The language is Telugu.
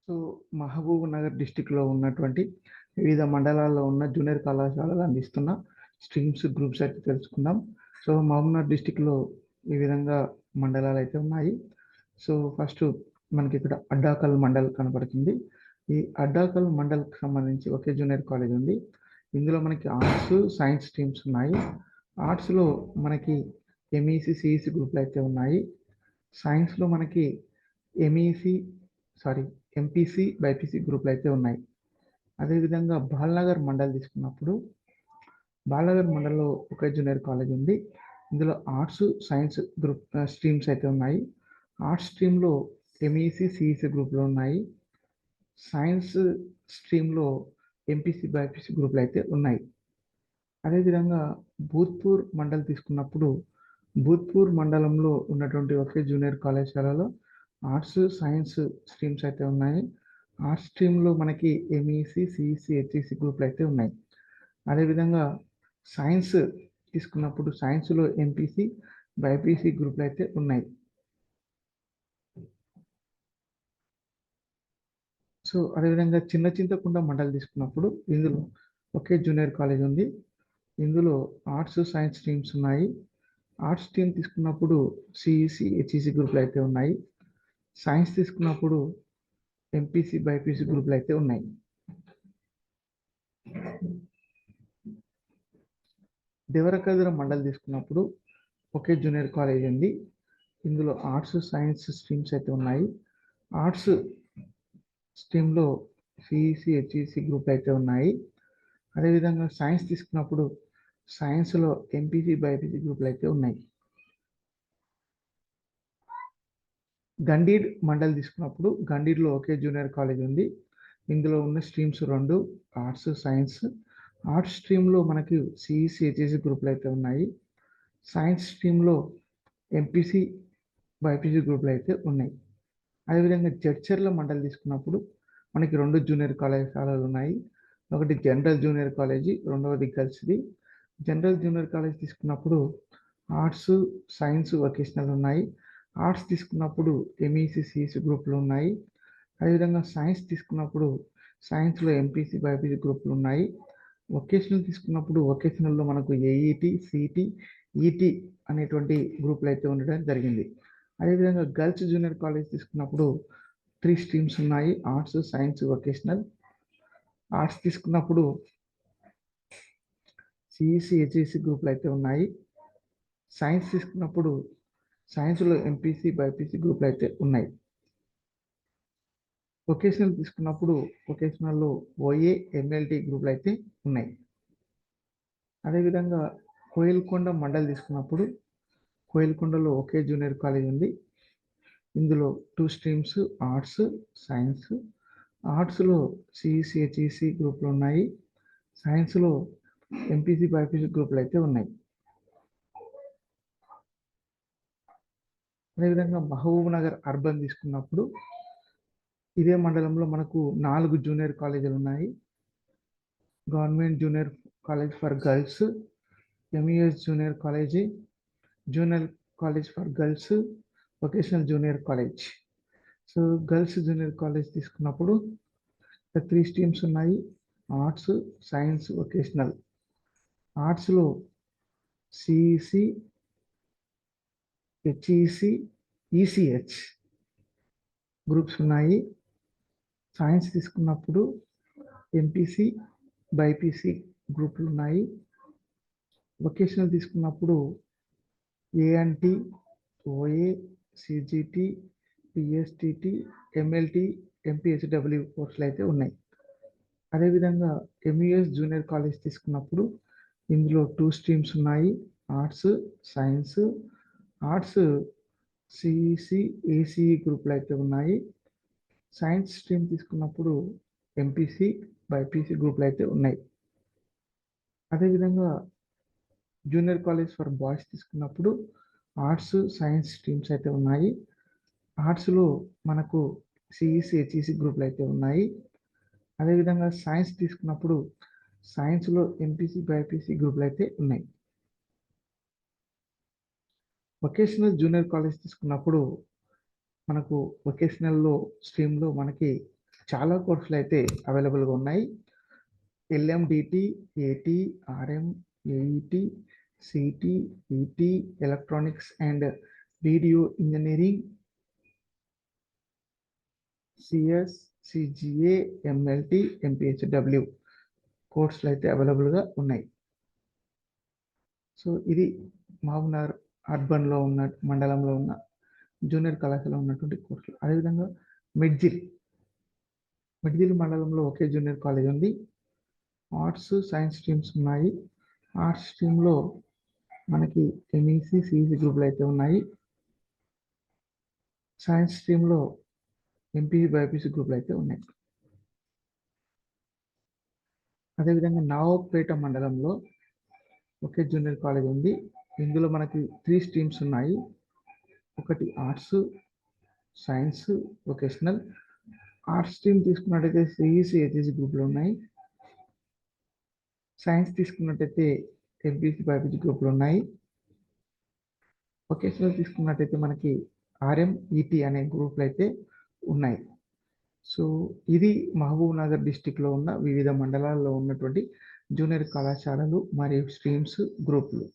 సో, మహబూబ్‌నగర్ డిస్ట్రిక్ట్‌లో ఉన్నటువంటి వివిధ మండలాల్లో ఉన్న జూనియర్ కళాశాలలు అందిస్తున్న స్ట్రీమ్స్, గ్రూప్స్ అయితే తెలుసుకుందాం. సో, మహబూబ్‌నగర్ డిస్ట్రిక్ట్‌లో ఈ విధంగా మండలాలైతే ఉన్నాయి. సో, ఫస్టు మనకిక్కడ అడ్డాకల్ మండల్ కనపడుతుంది. ఈ అడ్డాకల్ మండల్‌కి సంబంధించి ఒకే జూనియర్ కాలేజ్ ఉంది. ఇందులో మనకి ఆర్ట్స్, సైన్స్ స్ట్రీమ్స్ ఉన్నాయి. ఆర్ట్స్‌లో మనకి ఎంఈసీ, సీఈసీ గ్రూప్‌లయితే ఉన్నాయి. సైన్స్‌లో మనకి ఎంఈసీ సారీ ఎంపీసీ, బైపీసీ గ్రూప్‌లయితే ఉన్నాయి. అదేవిధంగా బాలనగర్ మండల్ తీసుకున్నప్పుడు, బాలనగర్ మండల్‌లో ఒకే జూనియర్ కాలేజ్ ఉంది. ఇందులో ఆర్ట్స్, సైన్స్ స్ట్రీమ్స్ అయితే ఉన్నాయి. ఆర్ట్స్ స్ట్రీమ్‌లో ఎంఈసీ, సీఈసీ గ్రూప్‌లు ఉన్నాయి. సైన్స్ స్ట్రీమ్‌లో ఎంపీసీ, బైపీసీ గ్రూప్‌లయితే ఉన్నాయి. అదేవిధంగా భూత్పూర్ మండల్ తీసుకున్నప్పుడు, భూత్పూర్ మండలంలో ఉన్నటువంటి ఒకే జూనియర్ కళాశాలలో ఆర్ట్స్, సైన్స్ స్ట్రీమ్స్ అయితే ఉన్నాయి. ఆర్ట్స్ స్ట్రీమ్‌లో మనకి ఎంఈసీ, సీఈసీ, హెచ్ఈసీ గ్రూప్‌లు అయితే ఉన్నాయి. అదేవిధంగా సైన్స్ తీసుకున్నప్పుడు సైన్స్‌లో ఎంపీసీ, బైపీసీ గ్రూప్‌లు అయితే ఉన్నాయి. సో, అదేవిధంగా చిన్న చింతకుంట మండల్ తీసుకున్నప్పుడు ఇందులో ఒకే జూనియర్ కాలేజ్ ఉంది. ఇందులో ఆర్ట్స్, సైన్స్ స్ట్రీమ్స్ ఉన్నాయి. ఆర్ట్స్ స్ట్రీమ్ తీసుకున్నప్పుడు సిఈసీ, హెచ్ఈసీ గ్రూప్‌లు అయితే ఉన్నాయి. సైన్స్ తీసుకున్నప్పుడు ఎంపీసీ, బైపీసీ గ్రూప్‌లు అయితే ఉన్నాయి. దేవరకద్ర మండల్ తీసుకున్నప్పుడు ఒకే జూనియర్ కాలేజ్ ఉంది. ఇందులో ఆర్ట్స్, సైన్స్ స్ట్రీమ్స్ అయితే ఉన్నాయి. ఆర్ట్స్ స్ట్రీమ్‌లో సిఈసీ, హెచ్ఈసీ గ్రూప్‌లు అయితే ఉన్నాయి. అదేవిధంగా సైన్స్ తీసుకున్నప్పుడు సైన్స్‌లో ఎంపీసీ, బైపీసీ గ్రూప్‌లు అయితే ఉన్నాయి. గండీడ్ మండల్ తీసుకున్నప్పుడు గండీడ్‌లో ఒకే జూనియర్ కాలేజ్ ఉంది. ఇందులో ఉన్న స్ట్రీమ్స్ 2 ఆర్ట్స్, సైన్స్. ఆర్ట్స్ స్ట్రీమ్‌లో మనకి సీఈసీ, హెచ్ఈసీ గ్రూప్‌లు అయితే ఉన్నాయి. సైన్స్ స్ట్రీమ్‌లో ఎంపీసీ, బైపీసీ గ్రూప్‌లు అయితే ఉన్నాయి. అదేవిధంగా జడ్చర్ల మండల్ తీసుకున్నప్పుడు మనకి 2 జూనియర్ కళాశాలలు ఉన్నాయి. ఒకటి జనరల్ జూనియర్ కాలేజీ, రెండవది గర్ల్స్‌ది. జనరల్ జూనియర్ కాలేజ్ తీసుకున్నప్పుడు ఆర్ట్స్, సైన్స్, వొకేషనల్ ఉన్నాయి. ఆర్ట్స్ తీసుకున్నప్పుడు ఎంఈసీ, సీఈసీ గ్రూప్‌లు ఉన్నాయి. అదేవిధంగా సైన్స్ తీసుకున్నప్పుడు సైన్స్‌లో ఎంపీసీ, బైపీసీ గ్రూప్‌లు ఉన్నాయి. వొకేషనల్ తీసుకున్నప్పుడు వొకేషనల్‌లో మనకు ఏఈటీ, సీటీ, ఈటీ అనేటువంటి గ్రూప్‌లు అయితే ఉండడం జరిగింది. అదేవిధంగా గర్ల్స్ జూనియర్ కాలేజ్ తీసుకున్నప్పుడు 3 స్ట్రీమ్స్ ఉన్నాయి. Arts, science, vocational. ఆర్ట్స్ తీసుకున్నప్పుడు సీఈసీ, హెచ్ఈసీ గ్రూప్‌లు అయితే ఉన్నాయి. సైన్స్ తీసుకున్నప్పుడు సైన్స్‌లో ఎంపీసీ, బైపీసీ గ్రూప్‌లు అయితే ఉన్నాయి. వొకేషనల్ తీసుకున్నప్పుడు వొకేషనల్‌లో ఓఏ, ఎంఎల్టీ గ్రూప్‌లు అయితే ఉన్నాయి. అదేవిధంగా కోయిల్కొండ మండల్ తీసుకున్నప్పుడు కోయిల్కొండలో ఒకే జూనియర్ కాలేజ్ ఉంది. ఇందులో 2 స్ట్రీమ్స్ ఆర్ట్స్, సైన్స్. ఆర్ట్స్‌లో సీఈసీ, హెచ్ఈసీ గ్రూప్‌లు ఉన్నాయి. సైన్స్‌లో ఎంపీసీ, బైపీసీ గ్రూప్‌లు అయితే ఉన్నాయి. అదేవిధంగా మహబూబ్‌నగర్ అర్బన్ తీసుకున్నప్పుడు ఇదే మండలంలో మనకు 4 జూనియర్ కాలేజీలు ఉన్నాయి. Government junior college for girls, MES junior college, junior college for girls, vocational junior college. So, girls junior college తీసుకున్నప్పుడు 3 స్ట్రీమ్స్ ఉన్నాయి. Arts, science, vocational. ఆర్ట్స్‌లో సిఈసీ, హెచ్ఈసీ, ఈసీహెచ్ గ్రూప్స్ ఉన్నాయి. సైన్స్ తీసుకున్నప్పుడు ఎంపీసీ, బైపీసీ గ్రూపులు ఉన్నాయి. వొకేషనల్ తీసుకున్నప్పుడు ANT, OA, CGT, PSTT, MLT, MPHW కోర్సులు అయితే ఉన్నాయి. అదేవిధంగా ఎంఈఎస్ జూనియర్ కాలేజ్ తీసుకున్నప్పుడు ఇందులో 2 స్ట్రీమ్స్ ఉన్నాయి. Arts, science. Arts CEC, ACE గ్రూప్‌లు అయితే ఉన్నాయి. సైన్స్ స్ట్రీమ్ తీసుకున్నప్పుడు ఎంపీసీ, బైపీసీ గ్రూప్‌లు అయితే ఉన్నాయి. అదేవిధంగా జూనియర్ కాలేజ్ ఫర్ బాయ్స్ తీసుకున్నప్పుడు ఆర్ట్స్, సైన్స్ స్ట్రీమ్స్ అయితే ఉన్నాయి. ఆర్ట్స్‌లో మనకు సిఈసి, హెచ్ఈసి గ్రూప్‌లు అయితే ఉన్నాయి. అదేవిధంగా సైన్స్ తీసుకున్నప్పుడు సైన్స్‌లో ఎంపీసీ, బైపీసీ గ్రూప్‌లు అయితే ఉన్నాయి. వొకేషనల్ జూనియర్ కాలేజ్ తీసుకున్నప్పుడు మనకు వొకేషనల్‌లో స్ట్రీమ్‌లో మనకి చాలా కోర్సులు అయితే అవైలబుల్గా ఉన్నాయి. LMDT, AT, RM, AET, CT, ET, electronics and video engineering, CS, CGA, MLT, MPHW కోర్సులు అయితే అవైలబుల్గా ఉన్నాయి. సో ఇది మహబూబ్నగర్ అర్బన్లో ఉన్న మండలంలో ఉన్న జూనియర్ కళాశాలలో ఉన్నటువంటి కోర్సులు. అదేవిధంగా మిడ్జిల్ మండలంలో ఒకే జూనియర్ కాలేజ్ ఉంది. ఆర్ట్స్, సైన్స్ స్ట్రీమ్స్ ఉన్నాయి. ఆర్ట్స్ స్ట్రీమ్లో మనకి ఎంఈసి, సిఈసి గ్రూపులు అయితే ఉన్నాయి. సైన్స్ స్ట్రీమ్లో ఎంపీసీ, బైపీసీ గ్రూపులు అయితే ఉన్నాయి. అదేవిధంగా నవాబ్పేట మండలంలో ఒకే జూనియర్ కాలేజ్ ఉంది. ఇందులో మనకి 3 స్ట్రీమ్స్ ఉన్నాయి. ఒకటి arts, science, vocational. Arts stream తీసుకున్నట్టయితే సిఈసి, హెచ్ఈసి గ్రూపులు ఉన్నాయి. సైన్స్ తీసుకున్నట్టయితే ఎంపీసీ, బైపీసీ గ్రూపులు ఉన్నాయి. వొకేషనల్ తీసుకున్నట్టయితే మనకి ఆర్ఎం, ఈటీ అనే గ్రూపులు అయితే ఉన్నాయి. సో ఇది మహబూబ్ నగర్ డిస్టిక్లో ఉన్న వివిధ మండలాల్లో ఉన్నటువంటి జూనియర్ కళాశాలలు మరియు స్ట్రీమ్స్, గ్రూపులు.